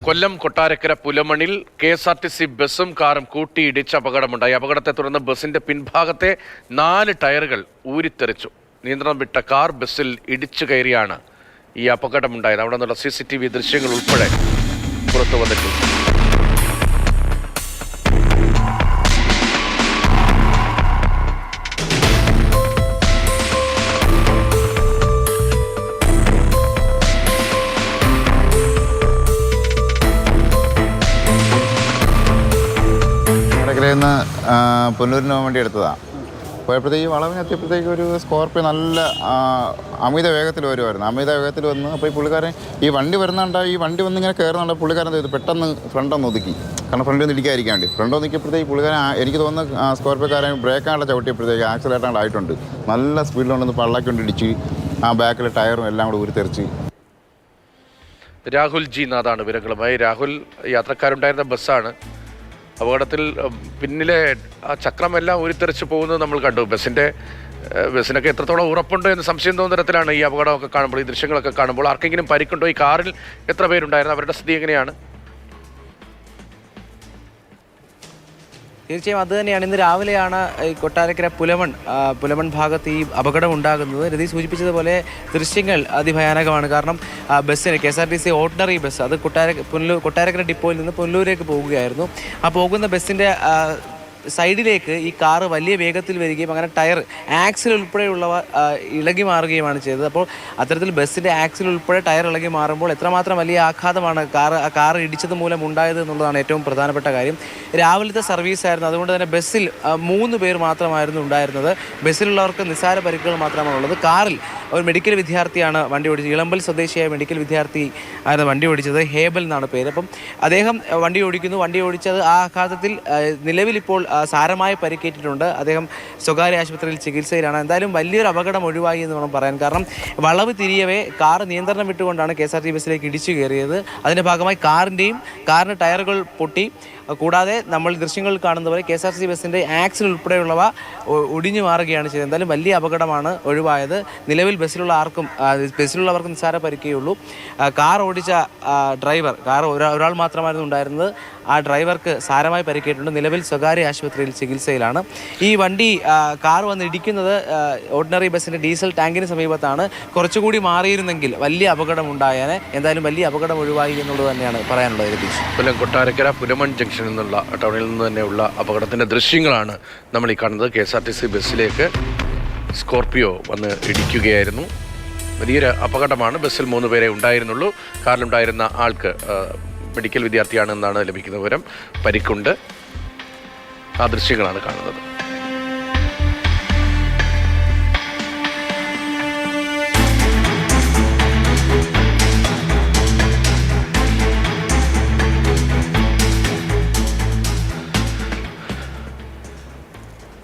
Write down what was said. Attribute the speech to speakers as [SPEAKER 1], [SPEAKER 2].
[SPEAKER 1] Kollam Kottarakkara പുലമണിൽ KSRTC ബസും കാറും കൂട്ടിയിടിച്ച് അപകടമുണ്ടായി. അപകടത്തെ തുടർന്ന് ബസിന്റെ പിൻഭാഗത്തെ 4 ടയറുകൾ ഊരിത്തെറിച്ചു. നിയന്ത്രണം വിട്ട കാർ ബസ്സിൽ ഇടിച്ചു കയറിയാണ് ഈ അപകടമുണ്ടായത്. അവിടെ നിന്നുള്ള CCTV ദൃശ്യങ്ങൾ ഉൾപ്പെടെ പുറത്തു വന്നിട്ടുണ്ട്.
[SPEAKER 2] പുനലൂരിന് വേണ്ടി എടുത്തതാണ്. പോയപ്പോഴത്തേക്ക് വളവിനെത്തിയപ്പോഴത്തേക്ക് ഒരു സ്കോർപ്പിയോ നല്ല അമിത വേഗത്തിൽ വരുമായിരുന്നു. അമിത വേഗത്തിൽ വന്ന് അപ്പോൾ ഈ പുള്ളിക്കാരൻ ഈ വണ്ടി വരുന്നുണ്ടോ, ഈ വണ്ടി വന്നിങ്ങനെ കയറുന്നുണ്ടോ, പുള്ളിക്കാരൻ ചെയ്തു പെട്ടെന്ന് ഫ്രണ്ടൊന്ന് ഒതുക്കി. കാരണം ഫ്രണ്ടിൽ നിന്ന് ഇടിക്കാതിരിക്കാൻ വേണ്ടി ഫ്രണ്ട് ഒതുക്കിയപ്പോഴത്തേക്ക് പുള്ളിക്കാരൻ എനിക്ക് തോന്നുന്നു സ്കോർപ്പിയോക്കാരൻ ബ്രേക്കാണ്ട് ചവിട്ടിയപ്പോഴത്തേക്ക് ആക്സിലേറ്റാണ്ട് ആയിട്ടുണ്ട്. നല്ല സ്പീഡിലുണ്ടെന്ന് പള്ളാക്കൊണ്ട് ഇടിച്ച് ആ ബാക്കിലെ ടയറും എല്ലാം കൂടെ ഊരിത്തെറിച്ച്.
[SPEAKER 1] രാഹുൽ ജി നാഥാണ് വിവരങ്ങളുമായി. രാഹുൽ, യാത്രക്കാരുണ്ടായിരുന്ന ബസ്സാണ്. അപകടത്തിൽ പിന്നിലെ ആ ചക്രമെല്ലാം ഊരിത്തെറിച്ച് പോകുന്നത് നമ്മൾ കണ്ടു. ബസ്സിനൊക്കെ എത്രത്തോളം ഉറപ്പുണ്ടോ എന്ന് സംശയം തോന്നുന്ന തരത്തിലാണ് ഈ അപകടമൊക്കെ കാണുമ്പോൾ, ഈ ദൃശ്യങ്ങളൊക്കെ കാണുമ്പോൾ. ആർക്കെങ്കിലും പരിക്കുണ്ടോ? ഈ കാറിൽ എത്ര പേരുണ്ടായിരുന്നു? അവരുടെ സ്ഥിതി എങ്ങനെയാണ്?
[SPEAKER 3] തീർച്ചയായും അത് തന്നെയാണ്. ഇന്ന് രാവിലെയാണ് ഈ കൊട്ടാരക്കര പുലമൺ ഭാഗത്ത് ഈ അപകടം ഉണ്ടാകുന്നത്. രതി സൂചിപ്പിച്ചതുപോലെ ദൃശ്യങ്ങൾ അതിഭയാനകമാണ്. കാരണം ബസ്സിന് KSRTC ഓർഡിനറി ബസ് അത് കൊട്ടാരക്കര ഡിപ്പോയിൽ നിന്ന് പുനലൂരേക്ക് പോകുകയായിരുന്നു. ആ പോകുന്ന ബസ്സിൻ്റെ സൈഡിലേക്ക് ഈ കാറ് വലിയ വേഗത്തിൽ വരികയും അങ്ങനെ ടയർ ആക്സിൽ ഉൾപ്പെടെയുള്ളവ ഇളകി മാറുകയുമാണ് ചെയ്തത്. അപ്പോൾ അത്തരത്തിൽ ബസ്സിൻ്റെ ആക്സിൽ ഉൾപ്പെടെ ടയർ ഇളകി മാറുമ്പോൾ എത്രമാത്രം വലിയ ആഘാതമാണ് കാർ ഇടിച്ചത് മൂലം ഉണ്ടായത് എന്നുള്ളതാണ് ഏറ്റവും പ്രധാനപ്പെട്ട കാര്യം. രാവിലത്തെ സർവീസായിരുന്നു, അതുകൊണ്ട് തന്നെ ബസ്സിൽ 3 പേർ മാത്രമായിരുന്നു ഉണ്ടായിരുന്നത്. ബസ്സിലുള്ളവർക്ക് നിസ്സാര പരിക്കുകൾ മാത്രമാണ് ഉള്ളത്. കാറിൽ ഒരു മെഡിക്കൽ വിദ്യാർത്ഥിയാണ് വണ്ടി ഓടിച്ചത്. ഇളമ്പൽ സ്വദേശിയായ മെഡിക്കൽ വിദ്യാർത്ഥി ആയിരുന്നു വണ്ടി ഓടിച്ചത്. ഹേബൽ എന്നാണ് പേര്. അപ്പം അദ്ദേഹം വണ്ടി ഓടിച്ചത് ആ ആഘാതത്തിൽ നിലവിലിപ്പോൾ സാരമായി പരിക്കേറ്റിട്ടുണ്ട്. അദ്ദേഹം സ്വകാര്യ ആശുപത്രിയിൽ ചികിത്സയിലാണ്. എന്തായാലും വലിയൊരു അപകടം ഒഴിവായി എന്ന് വേണം പറയാൻ. കാരണം വളവ് തിരിയവേ കാർ നിയന്ത്രണം വിട്ടുകൊണ്ടാണ് KSRTC ബസ്സിലേക്ക് ഇടിച്ചു കയറിയത്. അതിൻ്റെ ഭാഗമായി കാറിൻ്റെ ടയറുകൾ പൊട്ടി. കൂടാതെ നമ്മൾ ദൃശ്യങ്ങൾ കാണുന്ന പോലെ KSRTC ബസ്സിൻ്റെ ആക്സിൽ ഉൾപ്പെടെയുള്ളവ ഒടിഞ്ഞു മാറുകയാണ് ചെയ്തത്. എന്തായാലും വലിയ അപകടമാണ് ഒഴിവായത്. നിലവിൽ ബസ്സിലുള്ളവർക്ക് നിസ്സാര പരിക്കേയുള്ളൂ. കാർ ഓടിച്ച ഡ്രൈവർ, ഒരാൾ മാത്രമായിരുന്നു ഉണ്ടായിരുന്നത്. ആ ഡ്രൈവർക്ക് സാരമായി പരിക്കേറ്റുണ്ട്. നിലവിൽ സ്വകാര്യ ആശുപത്രിയിൽ ചികിത്സയിലാണ്. ഈ കാർ വന്ന് ഇടിക്കുന്നത് ഓർഡിനറി ബസ്സിൻ്റെ ഡീസൽ ടാങ്കിന് സമീപത്താണ്. കുറച്ചുകൂടി മാറിയിരുന്നെങ്കിൽ വലിയ അപകടം ഉണ്ടായേനെ. എന്തായാലും വലിയ അപകടം ഒഴിവായി എന്നുള്ളത് തന്നെയാണ് പറയാനുള്ളത്.
[SPEAKER 1] കൊല്ലം കൊട്ടാരക്കര പുലമൺ ജംഗ്ഷനിൽ നിന്നുള്ള ടൗണിൽ നിന്ന് തന്നെയുള്ള അപകടത്തിൻ്റെ ദൃശ്യങ്ങളാണ് നമ്മൾ ഈ കാണുന്നത്. KSRTC ബസ്സിലേക്ക് സ്കോർപ്പിയോ വന്ന് ഇടിക്കുകയായിരുന്നു. വലിയൊരു അപകടമാണ്. ബസ്സിൽ 3 പേരെ ഉണ്ടായിരുന്നുള്ളൂ. കാറിലുണ്ടായിരുന്ന ആൾക്ക് മെഡിക്കൽ വിദ്യാർത്ഥിയാണെന്നാണ് ലഭിക്കുന്ന വിവരം. പരിക്കുണ്ട്. ആ ദൃശ്യങ്ങളാണ് കാണുന്നത്.